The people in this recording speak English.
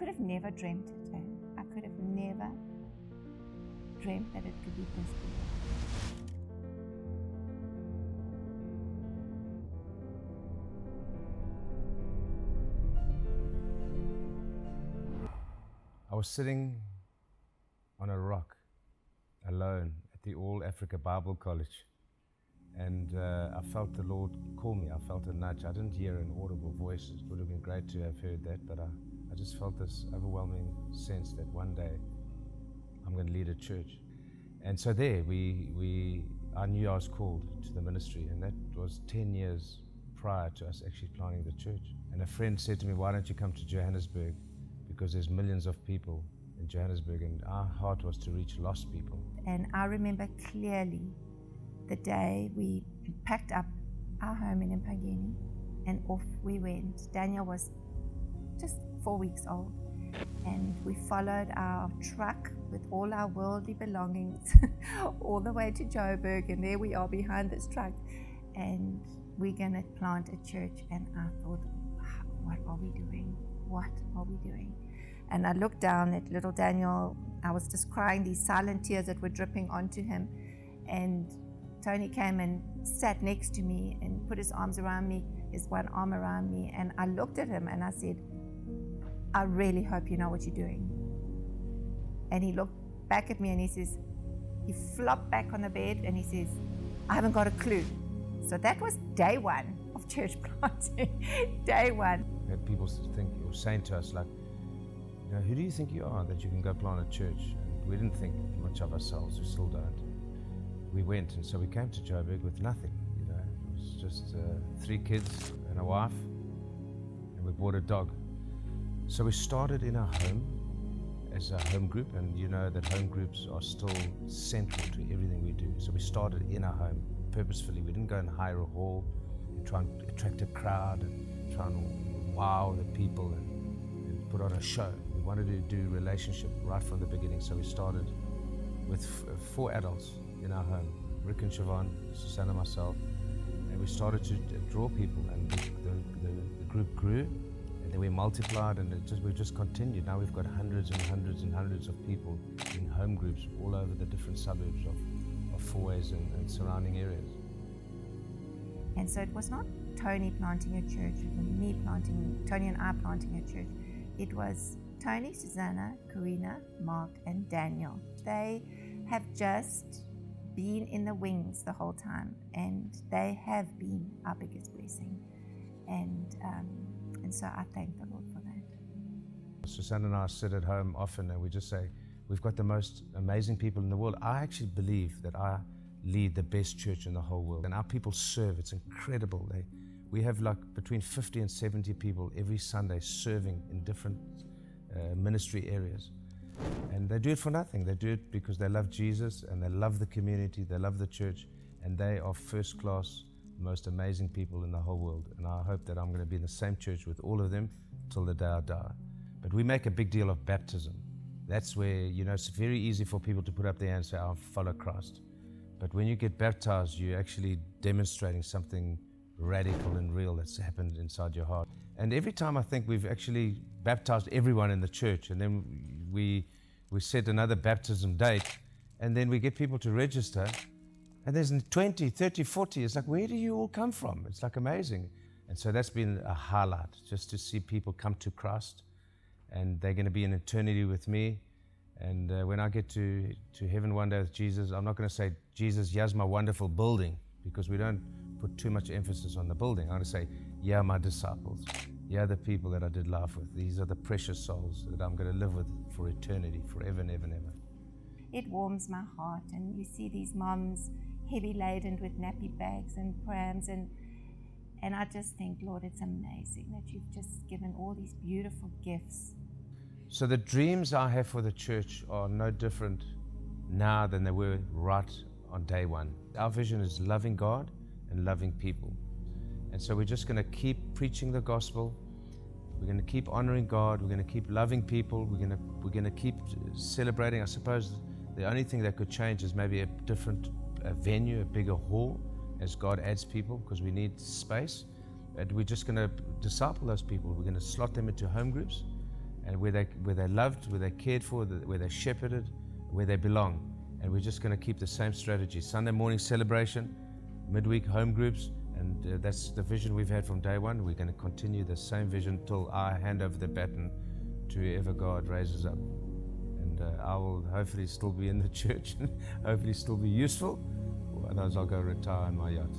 could have never dreamt it. I could have never dreamt that it could be this big. I was sitting on a rock alone at the All Africa Bible College, and I felt the Lord call me. I felt a nudge. I didn't hear an audible voice. It would have been great to have heard that, but I just felt this overwhelming sense that one day I'm going to lead a church. And so there, I knew I was called to the ministry, and that was 10 years prior to us actually planting the church. And a friend said to me, why don't you come to Johannesburg? Because there's millions of people in Johannesburg, and our heart was to reach lost people. And I remember clearly the day we packed up our home in Mpangeni and off we went. Daniel was just 4 weeks old, and we followed our truck with all our worldly belongings all the way to Joburg, and there we are behind this truck, and we're going to plant a church. And I thought, what are we doing? What are we doing? And I looked down at little Daniel. I was just crying, these silent tears that were dripping onto him. And Tony came and sat next to me and put his arms around me, his one arm around me. And I looked at him and I said, I really hope you know what you're doing. And he looked back at me and he flopped back on the bed and he says, I haven't got a clue. So that was day one of church planting, day one. We had people think, or saying to us, like, you know, who do you think you are that you can go plant a church? And we didn't think much of ourselves, we still don't. We went, and so we came to Joburg with nothing, you know. It was just 3 kids and a wife, and we bought a dog. So we started in our home as a home group, and you know that home groups are still central to everything we do. So we started in our home purposefully. We didn't go and hire a hall and try and attract a crowd and try and wow the people and put on a show. We wanted to do relationship right from the beginning. So we started with 4 adults in our home, Rick and Siobhan, Susanne and myself, and we started to draw people, and the group grew, and then we multiplied, and we just continued. Now we've got hundreds and hundreds and hundreds of people in home groups all over the different suburbs of Fourways and surrounding areas. And so it was not Tony planting a church, Tony and I planting a church. It was Tony, Susanna, Karina, Mark, and Daniel. They have just been in the wings the whole time, and they have been our biggest blessing. And so I thank the Lord for that. Susanne and I sit at home often, and we just say, we've got the most amazing people in the world. I actually believe that I lead the best church in the whole world, and our people serve. It's incredible. We have like between 50 and 70 people every Sunday serving in different ministry areas. And they do it for nothing. They do it because they love Jesus and they love the community, they love the church, and they are first class, most amazing people in the whole world. And I hope that I'm going to be in the same church with all of them till the day I die. But we make a big deal of baptism. That's where, you know, it's very easy for people to put up their hand and say, I follow Christ. But when you get baptized, you're actually demonstrating something radical and real that's happened inside your heart. And every time I think we've actually baptized everyone in the church, and then we set another baptism date, and then we get people to register, and there's 20, 30, 40. It's like, where do you all come from? It's like amazing. And so that's been a highlight, just to see people come to Christ, and they're going to be in eternity with me. And when I get to heaven one day with Jesus, I'm not going to say, Jesus, here's my wonderful building, because we don't put too much emphasis on the building. I'm going to say, yeah, my disciples. Yeah, the people that I did life with. These are the precious souls that I'm going to live with for eternity, forever and ever and ever. It warms my heart, and you see these moms heavy laden with nappy bags and prams, and I just think, Lord, it's amazing that you've just given all these beautiful gifts. So the dreams I have for the church are no different now than they were right on day one. Our vision is loving God and loving people. And so we're just going to keep preaching the gospel. We're going to keep honoring God. We're going to keep loving people. We're going to keep celebrating. I suppose the only thing that could change is maybe a different venue, a bigger hall, as God adds people, because we need space. And we're just going to disciple those people. We're going to slot them into home groups, and where they're loved, where they're cared for, where they're shepherded, where they belong. And we're just going to keep the same strategy. Sunday morning celebration, midweek home groups, and that's the vision we've had from day one. We're going to continue the same vision till I hand over the baton to whoever God raises up. And I will hopefully still be in the church and hopefully still be useful. Otherwise I'll go retire on my yacht.